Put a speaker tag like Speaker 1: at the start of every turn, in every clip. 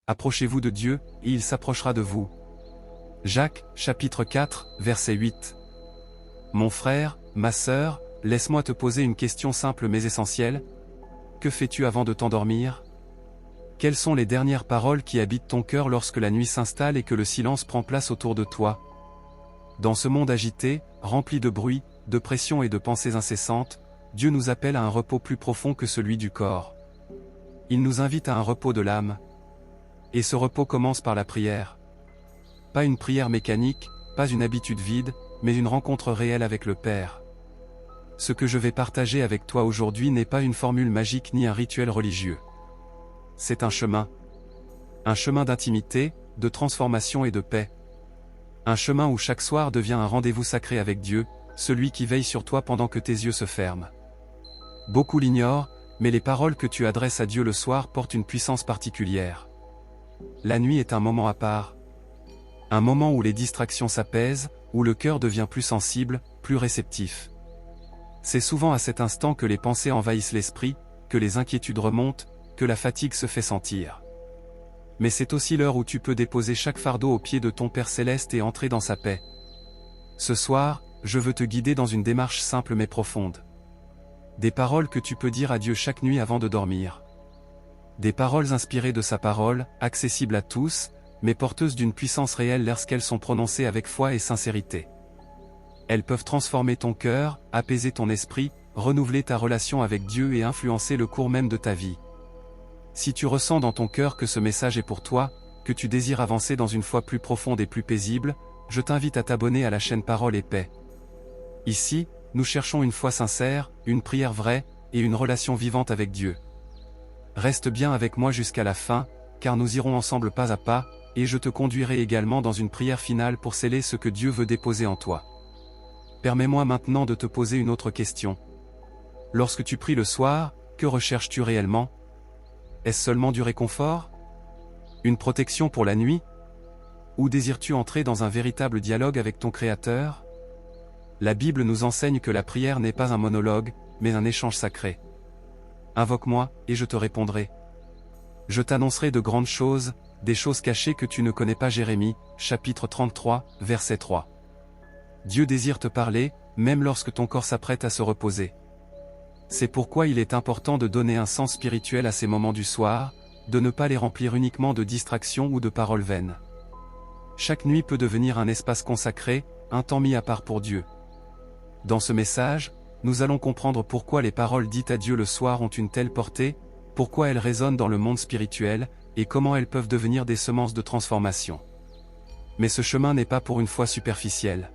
Speaker 1: Approchez-vous de Dieu, et il s'approchera de vous. Jacques, chapitre 4, verset 8. Mon frère, ma sœur, laisse-moi te poser une question simple mais essentielle. Que fais-tu avant de t'endormir? Quelles sont les dernières paroles qui habitent ton cœur lorsque la nuit s'installe et que le silence prend place autour de toi? Dans ce monde agité, rempli de bruit, de pression et de pensées incessantes, Dieu nous appelle à un repos plus profond que celui du corps. Il nous invite à un repos de l'âme. Et ce repos commence par la prière. Pas une prière mécanique, pas une habitude vide, mais une rencontre réelle avec le Père. Ce que je vais partager avec toi aujourd'hui n'est pas une formule magique ni un rituel religieux. C'est un chemin. Un chemin d'intimité, de transformation et de paix. Un chemin où chaque soir devient un rendez-vous sacré avec Dieu, celui qui veille sur toi pendant que tes yeux se ferment. Beaucoup l'ignorent, mais les paroles que tu adresses à Dieu le soir portent une puissance particulière. La nuit est un moment à part. Un moment où les distractions s'apaisent, où le cœur devient plus sensible, plus réceptif. C'est souvent à cet instant que les pensées envahissent l'esprit, que les inquiétudes remontent, que la fatigue se fait sentir. Mais c'est aussi l'heure où tu peux déposer chaque fardeau aux pieds de ton Père Céleste et entrer dans sa paix. Ce soir, je veux te guider dans une démarche simple mais profonde. Des paroles que tu peux dire à Dieu chaque nuit avant de dormir. Des paroles inspirées de sa parole, accessibles à tous, mais porteuses d'une puissance réelle lorsqu'elles sont prononcées avec foi et sincérité. Elles peuvent transformer ton cœur, apaiser ton esprit, renouveler ta relation avec Dieu et influencer le cours même de ta vie. Si tu ressens dans ton cœur que ce message est pour toi, que tu désires avancer dans une foi plus profonde et plus paisible, je t'invite à t'abonner à la chaîne Parole et Paix. Ici, nous cherchons une foi sincère, une prière vraie, et une relation vivante avec Dieu. Reste bien avec moi jusqu'à la fin, car nous irons ensemble pas à pas, et je te conduirai également dans une prière finale pour sceller ce que Dieu veut déposer en toi. Permets-moi maintenant de te poser une autre question. Lorsque tu pries le soir, que recherches-tu réellement? Est-ce seulement du réconfort? Une protection pour la nuit? Ou désires-tu entrer dans un véritable dialogue avec ton Créateur? La Bible nous enseigne que la prière n'est pas un monologue, mais un échange sacré. Invoque-moi, et je te répondrai. Je t'annoncerai de grandes choses, des choses cachées que tu ne connais pas. Jérémie, chapitre 33, verset 3. Dieu désire te parler, même lorsque ton corps s'apprête à se reposer. C'est pourquoi il est important de donner un sens spirituel à ces moments du soir, de ne pas les remplir uniquement de distractions ou de paroles vaines. Chaque nuit peut devenir un espace consacré, un temps mis à part pour Dieu. Dans ce message, nous allons comprendre pourquoi les paroles dites à Dieu le soir ont une telle portée, pourquoi elles résonnent dans le monde spirituel, et comment elles peuvent devenir des semences de transformation. Mais ce chemin n'est pas pour une foi superficielle.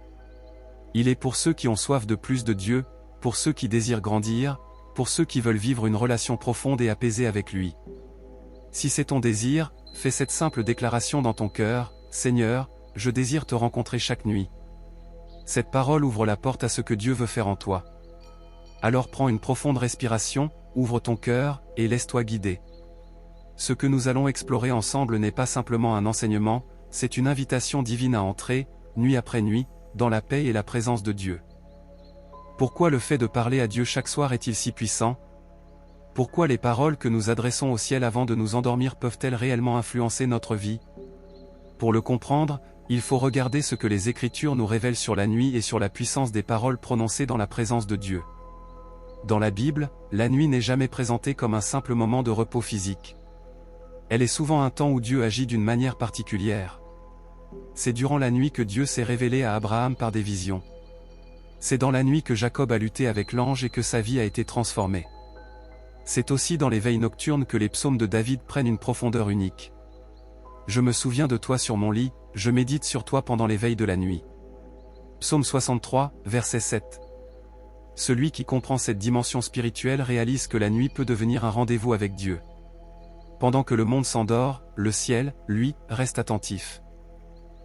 Speaker 1: Il est pour ceux qui ont soif de plus de Dieu, pour ceux qui désirent grandir, pour ceux qui veulent vivre une relation profonde et apaisée avec lui. Si c'est ton désir, fais cette simple déclaration dans ton cœur: Seigneur, je désire te rencontrer chaque nuit. Cette parole ouvre la porte à ce que Dieu veut faire en toi. Alors prends une profonde respiration, ouvre ton cœur, et laisse-toi guider. Ce que nous allons explorer ensemble n'est pas simplement un enseignement, c'est une invitation divine à entrer, nuit après nuit, dans la paix et la présence de Dieu. Pourquoi le fait de parler à Dieu chaque soir est-il si puissant? Pourquoi les paroles que nous adressons au ciel avant de nous endormir peuvent-elles réellement influencer notre vie? Pour le comprendre, il faut regarder ce que les Écritures nous révèlent sur la nuit et sur la puissance des paroles prononcées dans la présence de Dieu. Dans la Bible, la nuit n'est jamais présentée comme un simple moment de repos physique. Elle est souvent un temps où Dieu agit d'une manière particulière. C'est durant la nuit que Dieu s'est révélé à Abraham par des visions. C'est dans la nuit que Jacob a lutté avec l'ange et que sa vie a été transformée. C'est aussi dans les veilles nocturnes que les psaumes de David prennent une profondeur unique. Je me souviens de toi sur mon lit, je médite sur toi pendant les veilles de la nuit. Psaume 63, verset 7. Celui qui comprend cette dimension spirituelle réalise que la nuit peut devenir un rendez-vous avec Dieu. Pendant que le monde s'endort, le ciel, lui, reste attentif.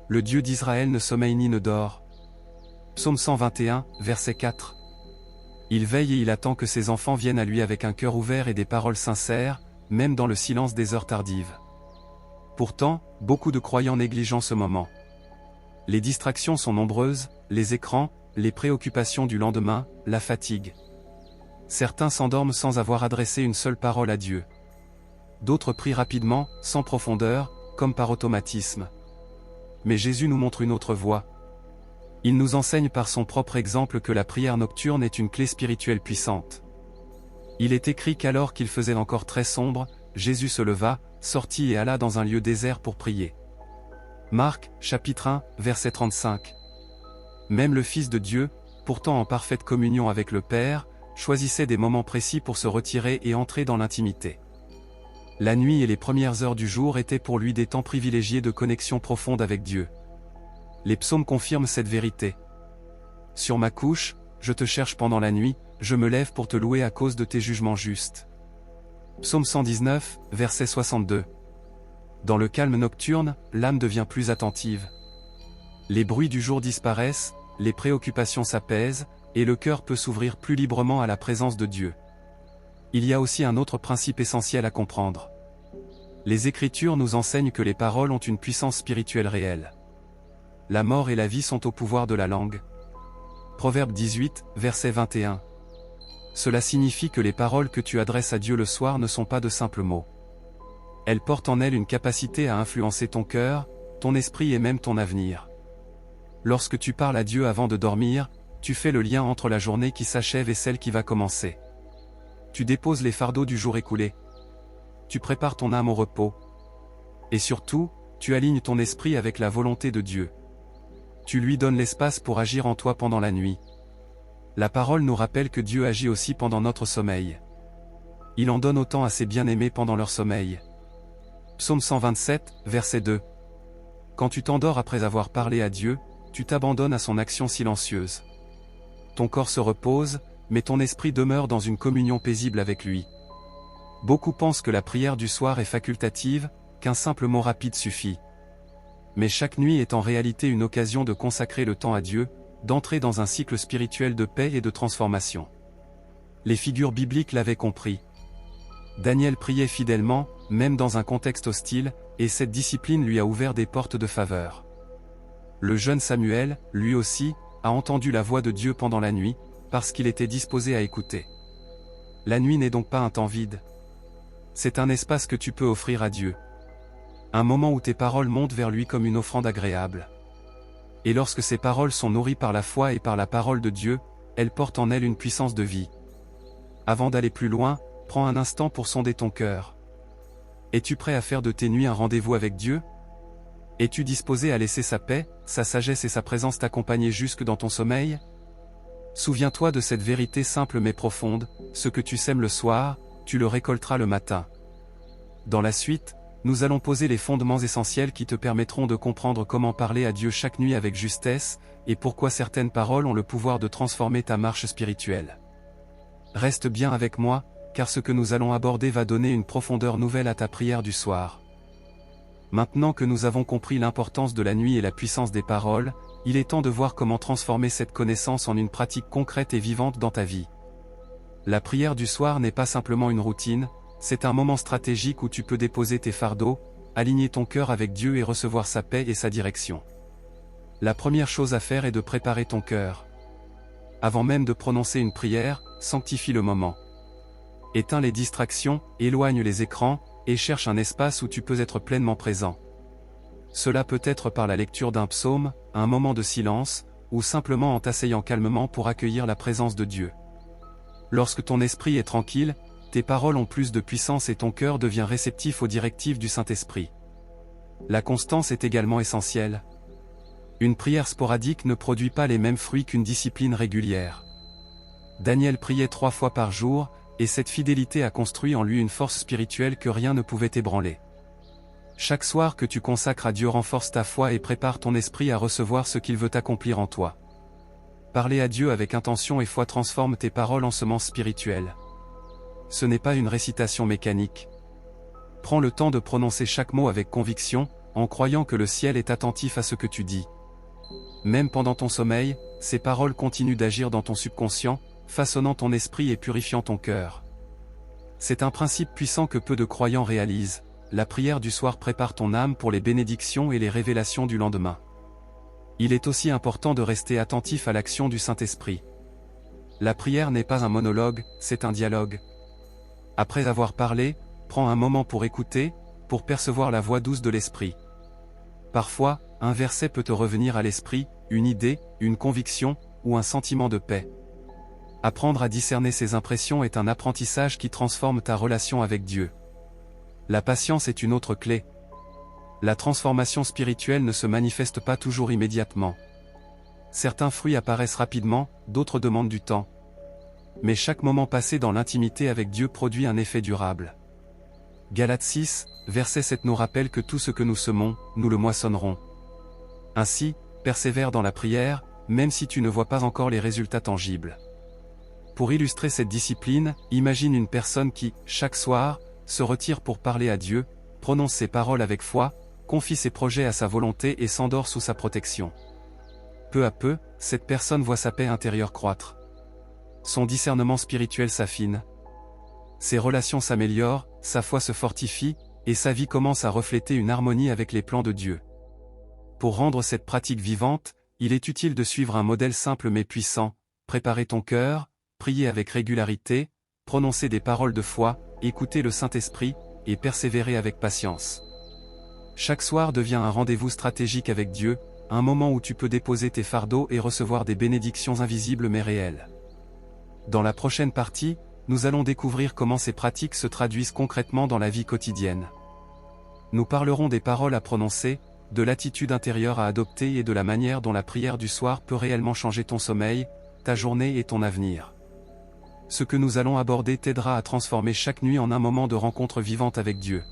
Speaker 1: Le Dieu d'Israël ne sommeille ni ne dort. Psaume 121, verset 4. Il veille et il attend que ses enfants viennent à lui avec un cœur ouvert et des paroles sincères, même dans le silence des heures tardives. Pourtant, beaucoup de croyants négligent ce moment. Les distractions sont nombreuses, les écrans, les préoccupations du lendemain, la fatigue. Certains s'endorment sans avoir adressé une seule parole à Dieu. D'autres prient rapidement, sans profondeur, comme par automatisme. Mais Jésus nous montre une autre voie. Il nous enseigne par son propre exemple que la prière nocturne est une clé spirituelle puissante. Il est écrit qu'alors qu'il faisait encore très sombre, Jésus se leva, sortit et alla dans un lieu désert pour prier. Marc, chapitre 1, verset 35. Même le Fils de Dieu, pourtant en parfaite communion avec le Père, choisissait des moments précis pour se retirer et entrer dans l'intimité. La nuit et les premières heures du jour étaient pour lui des temps privilégiés de connexion profonde avec Dieu. Les psaumes confirment cette vérité. Sur ma couche, je te cherche pendant la nuit, je me lève pour te louer à cause de tes jugements justes. Psaume 119, verset 62. Dans le calme nocturne, l'âme devient plus attentive. Les bruits du jour disparaissent, les préoccupations s'apaisent, et le cœur peut s'ouvrir plus librement à la présence de Dieu. Il y a aussi un autre principe essentiel à comprendre. Les Écritures nous enseignent que les paroles ont une puissance spirituelle réelle. La mort et la vie sont au pouvoir de la langue. Proverbe 18, verset 21. Cela signifie que les paroles que tu adresses à Dieu le soir ne sont pas de simples mots. Elles portent en elles une capacité à influencer ton cœur, ton esprit et même ton avenir. Lorsque tu parles à Dieu avant de dormir, tu fais le lien entre la journée qui s'achève et celle qui va commencer. Tu déposes les fardeaux du jour écoulé. Tu prépares ton âme au repos. Et surtout, tu alignes ton esprit avec la volonté de Dieu. Tu lui donnes l'espace pour agir en toi pendant la nuit. La parole nous rappelle que Dieu agit aussi pendant notre sommeil. Il en donne autant à ses bien-aimés pendant leur sommeil. Psaume 127, verset 2. Quand tu t'endors après avoir parlé à Dieu, tu t'abandonnes à son action silencieuse. Ton corps se repose, mais ton esprit demeure dans une communion paisible avec lui. Beaucoup pensent que la prière du soir est facultative, qu'un simple mot rapide suffit. Mais chaque nuit est en réalité une occasion de consacrer le temps à Dieu, d'entrer dans un cycle spirituel de paix et de transformation. Les figures bibliques l'avaient compris. Daniel priait fidèlement, même dans un contexte hostile, et cette discipline lui a ouvert des portes de faveur. Le jeune Samuel, lui aussi, a entendu la voix de Dieu pendant la nuit, parce qu'il était disposé à écouter. La nuit n'est donc pas un temps vide. C'est un espace que tu peux offrir à Dieu. Un moment où tes paroles montent vers lui comme une offrande agréable. Et lorsque ces paroles sont nourries par la foi et par la parole de Dieu, elles portent en elles une puissance de vie. Avant d'aller plus loin, prends un instant pour sonder ton cœur. Es-tu prêt à faire de tes nuits un rendez-vous avec Dieu? Es-tu disposé à laisser sa paix, sa sagesse et sa présence t'accompagner jusque dans ton sommeil? Souviens-toi de cette vérité simple mais profonde, ce que tu sèmes le soir, tu le récolteras le matin. Dans la suite, nous allons poser les fondements essentiels qui te permettront de comprendre comment parler à Dieu chaque nuit avec justesse, et pourquoi certaines paroles ont le pouvoir de transformer ta marche spirituelle. Reste bien avec moi, car ce que nous allons aborder va donner une profondeur nouvelle à ta prière du soir. Maintenant que nous avons compris l'importance de la nuit et la puissance des paroles, il est temps de voir comment transformer cette connaissance en une pratique concrète et vivante dans ta vie. La prière du soir n'est pas simplement une routine, c'est un moment stratégique où tu peux déposer tes fardeaux, aligner ton cœur avec Dieu et recevoir sa paix et sa direction. La première chose à faire est de préparer ton cœur. Avant même de prononcer une prière, sanctifie le moment. Éteins les distractions, éloigne les écrans, et cherche un espace où tu peux être pleinement présent. Cela peut être par la lecture d'un psaume, un moment de silence, ou simplement en t'asseyant calmement pour accueillir la présence de Dieu. Lorsque ton esprit est tranquille, tes paroles ont plus de puissance et ton cœur devient réceptif aux directives du Saint-Esprit. La constance est également essentielle. Une prière sporadique ne produit pas les mêmes fruits qu'une discipline régulière. Daniel priait 3 fois par jour, et cette fidélité a construit en lui une force spirituelle que rien ne pouvait ébranler. Chaque soir que tu consacres à Dieu renforce ta foi et prépare ton esprit à recevoir ce qu'il veut accomplir en toi. Parler à Dieu avec intention et foi transforme tes paroles en semences spirituelles. Ce n'est pas une récitation mécanique. Prends le temps de prononcer chaque mot avec conviction, en croyant que le ciel est attentif à ce que tu dis. Même pendant ton sommeil, ces paroles continuent d'agir dans ton subconscient, façonnant ton esprit et purifiant ton cœur. C'est un principe puissant que peu de croyants réalisent. La prière du soir prépare ton âme pour les bénédictions et les révélations du lendemain. Il est aussi important de rester attentif à l'action du Saint-Esprit. La prière n'est pas un monologue, c'est un dialogue. Après avoir parlé, prends un moment pour écouter, pour percevoir la voix douce de l'esprit. Parfois, un verset peut te revenir à l'esprit, une idée, une conviction, ou un sentiment de paix. Apprendre à discerner ces impressions est un apprentissage qui transforme ta relation avec Dieu. La patience est une autre clé. La transformation spirituelle ne se manifeste pas toujours immédiatement. Certains fruits apparaissent rapidement, d'autres demandent du temps. Mais chaque moment passé dans l'intimité avec Dieu produit un effet durable. Galates 6, verset 7 nous rappelle que tout ce que nous semons, nous le moissonnerons. Ainsi, persévère dans la prière, même si tu ne vois pas encore les résultats tangibles. Pour illustrer cette discipline, imagine une personne qui, chaque soir, se retire pour parler à Dieu, prononce ses paroles avec foi, confie ses projets à sa volonté et s'endort sous sa protection. Peu à peu, cette personne voit sa paix intérieure croître. Son discernement spirituel s'affine. Ses relations s'améliorent, sa foi se fortifie, et sa vie commence à refléter une harmonie avec les plans de Dieu. Pour rendre cette pratique vivante, il est utile de suivre un modèle simple mais puissant: préparer ton cœur, prier avec régularité, prononcer des paroles de foi, écouter le Saint-Esprit, et persévérer avec patience. Chaque soir devient un rendez-vous stratégique avec Dieu, un moment où tu peux déposer tes fardeaux et recevoir des bénédictions invisibles mais réelles. Dans la prochaine partie, nous allons découvrir comment ces pratiques se traduisent concrètement dans la vie quotidienne. Nous parlerons des paroles à prononcer, de l'attitude intérieure à adopter et de la manière dont la prière du soir peut réellement changer ton sommeil, ta journée et ton avenir. Ce que nous allons aborder t'aidera à transformer chaque nuit en un moment de rencontre vivante avec Dieu.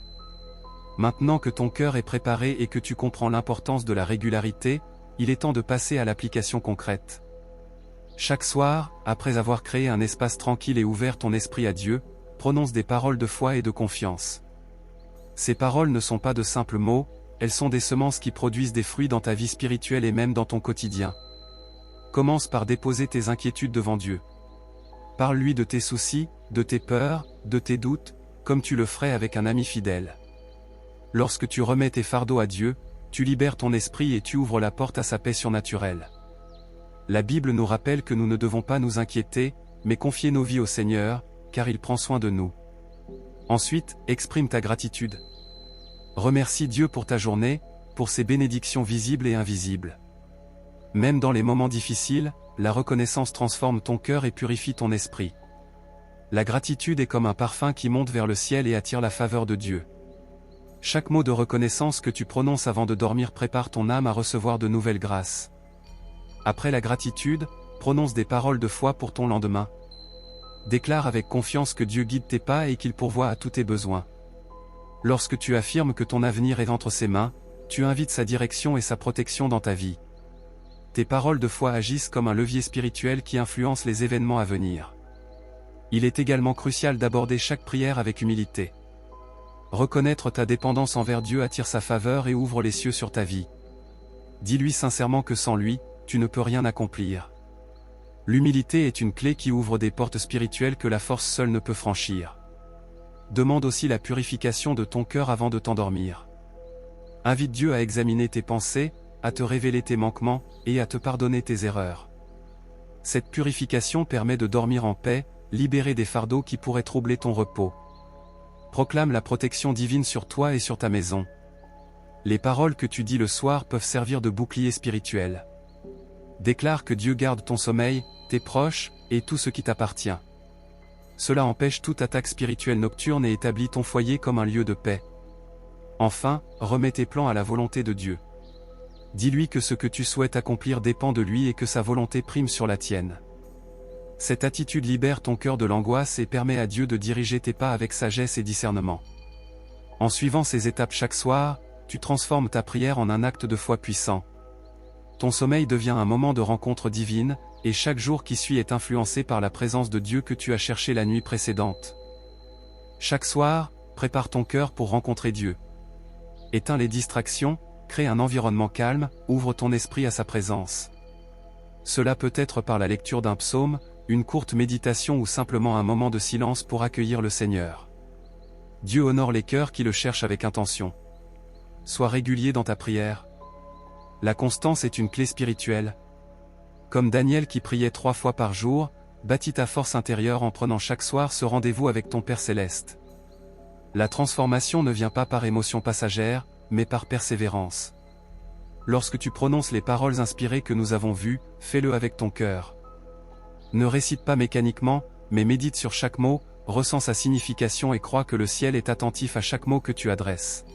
Speaker 1: Maintenant que ton cœur est préparé et que tu comprends l'importance de la régularité, il est temps de passer à l'application concrète. Chaque soir, après avoir créé un espace tranquille et ouvert ton esprit à Dieu, prononce des paroles de foi et de confiance. Ces paroles ne sont pas de simples mots, elles sont des semences qui produisent des fruits dans ta vie spirituelle et même dans ton quotidien. Commence par déposer tes inquiétudes devant Dieu. Parle-lui de tes soucis, de tes peurs, de tes doutes, comme tu le ferais avec un ami fidèle. Lorsque tu remets tes fardeaux à Dieu, tu libères ton esprit et tu ouvres la porte à sa paix surnaturelle. La Bible nous rappelle que nous ne devons pas nous inquiéter, mais confier nos vies au Seigneur, car il prend soin de nous. Ensuite, exprime ta gratitude. Remercie Dieu pour ta journée, pour ses bénédictions visibles et invisibles. Même dans les moments difficiles, la reconnaissance transforme ton cœur et purifie ton esprit. La gratitude est comme un parfum qui monte vers le ciel et attire la faveur de Dieu. Chaque mot de reconnaissance que tu prononces avant de dormir prépare ton âme à recevoir de nouvelles grâces. Après la gratitude, prononce des paroles de foi pour ton lendemain. Déclare avec confiance que Dieu guide tes pas et qu'il pourvoit à tous tes besoins. Lorsque tu affirmes que ton avenir est entre ses mains, tu invites sa direction et sa protection dans ta vie. Tes paroles de foi agissent comme un levier spirituel qui influence les événements à venir. Il est également crucial d'aborder chaque prière avec humilité. Reconnaître ta dépendance envers Dieu attire sa faveur et ouvre les cieux sur ta vie. Dis-lui sincèrement que sans lui, tu ne peux rien accomplir. L'humilité est une clé qui ouvre des portes spirituelles que la force seule ne peut franchir. Demande aussi la purification de ton cœur avant de t'endormir. Invite Dieu à examiner tes pensées, à te révéler tes manquements, et à te pardonner tes erreurs. Cette purification permet de dormir en paix, libérer des fardeaux qui pourraient troubler ton repos. Proclame la protection divine sur toi et sur ta maison. Les paroles que tu dis le soir peuvent servir de bouclier spirituel. Déclare que Dieu garde ton sommeil, tes proches, et tout ce qui t'appartient. Cela empêche toute attaque spirituelle nocturne et établit ton foyer comme un lieu de paix. Enfin, remets tes plans à la volonté de Dieu. Dis-lui que ce que tu souhaites accomplir dépend de lui et que sa volonté prime sur la tienne. Cette attitude libère ton cœur de l'angoisse et permet à Dieu de diriger tes pas avec sagesse et discernement. En suivant ces étapes chaque soir, tu transformes ta prière en un acte de foi puissant. Ton sommeil devient un moment de rencontre divine, et chaque jour qui suit est influencé par la présence de Dieu que tu as cherché la nuit précédente. Chaque soir, prépare ton cœur pour rencontrer Dieu. Éteins les distractions, crée un environnement calme, ouvre ton esprit à sa présence. Cela peut être par la lecture d'un psaume, une courte méditation ou simplement un moment de silence pour accueillir le Seigneur. Dieu honore les cœurs qui le cherchent avec intention. Sois régulier dans ta prière. La constance est une clé spirituelle. Comme Daniel qui priait 3 fois par jour, bâtis ta force intérieure en prenant chaque soir ce rendez-vous avec ton Père Céleste. La transformation ne vient pas par émotion passagère, mais par persévérance. Lorsque tu prononces les paroles inspirées que nous avons vues, fais-le avec ton cœur. Ne récite pas mécaniquement, mais médite sur chaque mot, ressens sa signification et crois que le ciel est attentif à chaque mot que tu adresses.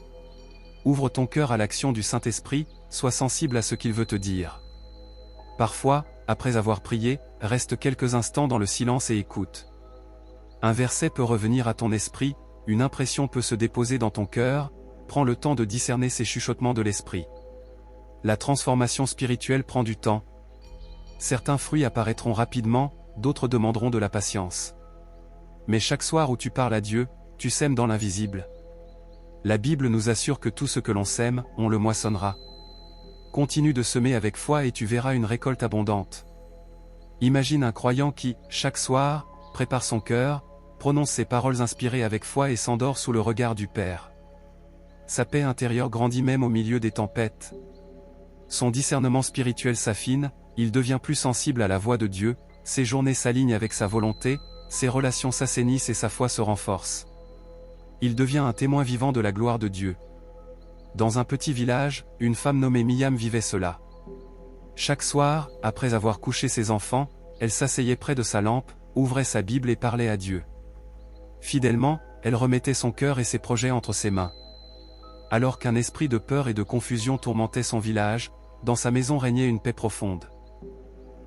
Speaker 1: Ouvre ton cœur à l'action du Saint-Esprit, sois sensible à ce qu'il veut te dire. Parfois, après avoir prié, reste quelques instants dans le silence et écoute. Un verset peut revenir à ton esprit, une impression peut se déposer dans ton cœur, prends le temps de discerner ces chuchotements de l'esprit. La transformation spirituelle prend du temps. Certains fruits apparaîtront rapidement, d'autres demanderont de la patience. Mais chaque soir où tu parles à Dieu, tu sèmes dans l'invisible. La Bible nous assure que tout ce que l'on sème, on le moissonnera. Continue de semer avec foi et tu verras une récolte abondante. Imagine un croyant qui, chaque soir, prépare son cœur, prononce ses paroles inspirées avec foi et s'endort sous le regard du Père. Sa paix intérieure grandit même au milieu des tempêtes. Son discernement spirituel s'affine, il devient plus sensible à la voix de Dieu, ses journées s'alignent avec sa volonté, ses relations s'assainissent et sa foi se renforce. Il devient un témoin vivant de la gloire de Dieu. Dans un petit village, une femme nommée Miyam vivait cela. Chaque soir, après avoir couché ses enfants, elle s'asseyait près de sa lampe, ouvrait sa Bible et parlait à Dieu. Fidèlement, elle remettait son cœur et ses projets entre ses mains. Alors qu'un esprit de peur et de confusion tourmentait son village, dans sa maison régnait une paix profonde.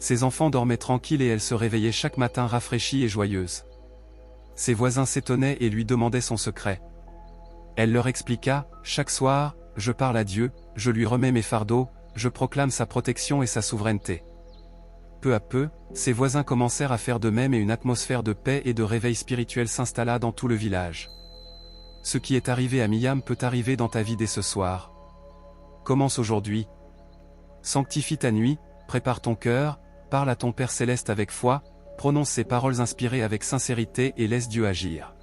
Speaker 1: Ses enfants dormaient tranquilles et elle se réveillait chaque matin rafraîchie et joyeuse. Ses voisins s'étonnaient et lui demandaient son secret. Elle leur expliqua, « Chaque soir, je parle à Dieu, je lui remets mes fardeaux, je proclame sa protection et sa souveraineté. » Peu à peu, ses voisins commencèrent à faire de même et une atmosphère de paix et de réveil spirituel s'installa dans tout le village. Ce qui est arrivé à Miyam peut arriver dans ta vie dès ce soir. Commence aujourd'hui. Sanctifie ta nuit, prépare ton cœur, parle à ton Père Céleste avec foi, prononce ces paroles inspirées avec sincérité et laisse Dieu agir.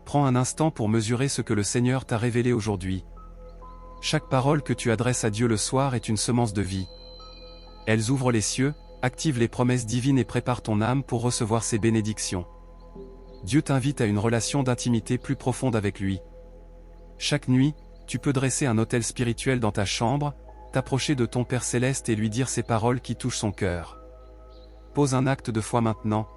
Speaker 1: Prends un instant pour mesurer ce que le Seigneur t'a révélé aujourd'hui. Chaque parole que tu adresses à Dieu le soir est une semence de vie. Elles ouvrent les cieux, activent les promesses divines et préparent ton âme pour recevoir ses bénédictions. Dieu t'invite à une relation d'intimité plus profonde avec lui. Chaque nuit, tu peux dresser un autel spirituel dans ta chambre, t'approcher de ton Père Céleste et lui dire ces paroles qui touchent son cœur. Pose un acte de foi maintenant.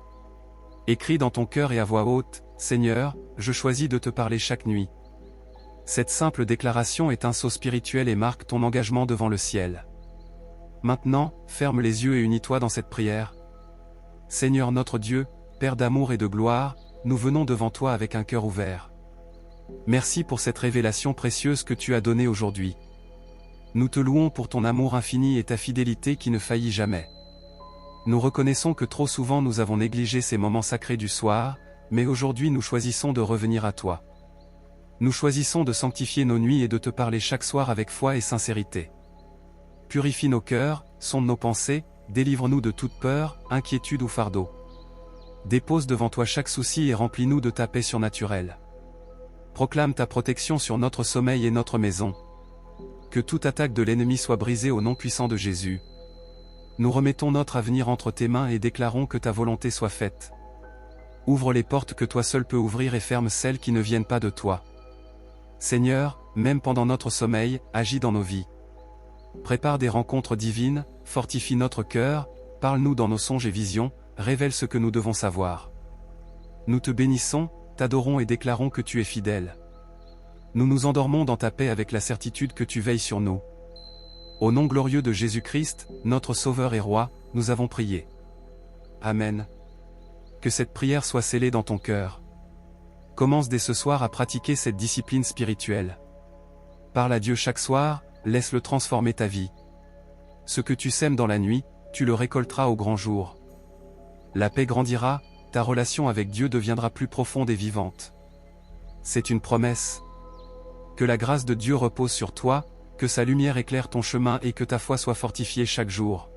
Speaker 1: Écris dans ton cœur et à voix haute, « Seigneur, je choisis de te parler chaque nuit. » Cette simple déclaration est un saut spirituel et marque ton engagement devant le ciel. Maintenant, ferme les yeux et unis-toi dans cette prière. Seigneur notre Dieu, Père d'amour et de gloire, nous venons devant toi avec un cœur ouvert. Merci pour cette révélation précieuse que tu as donnée aujourd'hui. Nous te louons pour ton amour infini et ta fidélité qui ne faillit jamais. Nous reconnaissons que trop souvent nous avons négligé ces moments sacrés du soir, mais aujourd'hui nous choisissons de revenir à toi. Nous choisissons de sanctifier nos nuits et de te parler chaque soir avec foi et sincérité. Purifie nos cœurs, sonde nos pensées, délivre-nous de toute peur, inquiétude ou fardeau. Dépose devant toi chaque souci et remplis-nous de ta paix surnaturelle. Proclame ta protection sur notre sommeil et notre maison. Que toute attaque de l'ennemi soit brisée au nom puissant de Jésus. Nous remettons notre avenir entre tes mains et déclarons que ta volonté soit faite. Ouvre les portes que toi seul peux ouvrir et ferme celles qui ne viennent pas de toi. Seigneur, même pendant notre sommeil, agis dans nos vies. Prépare des rencontres divines, fortifie notre cœur, parle-nous dans nos songes et visions, révèle ce que nous devons savoir. Nous te bénissons, t'adorons et déclarons que tu es fidèle. Nous nous endormons dans ta paix avec la certitude que tu veilles sur nous. Au nom glorieux de Jésus-Christ, notre Sauveur et Roi, nous avons prié. Amen. Que cette prière soit scellée dans ton cœur. Commence dès ce soir à pratiquer cette discipline spirituelle. Parle à Dieu chaque soir, laisse-le transformer ta vie. Ce que tu sèmes dans la nuit, tu le récolteras au grand jour. La paix grandira, ta relation avec Dieu deviendra plus profonde et vivante. C'est une promesse. Que la grâce de Dieu repose sur toi, que sa lumière éclaire ton chemin et que ta foi soit fortifiée chaque jour.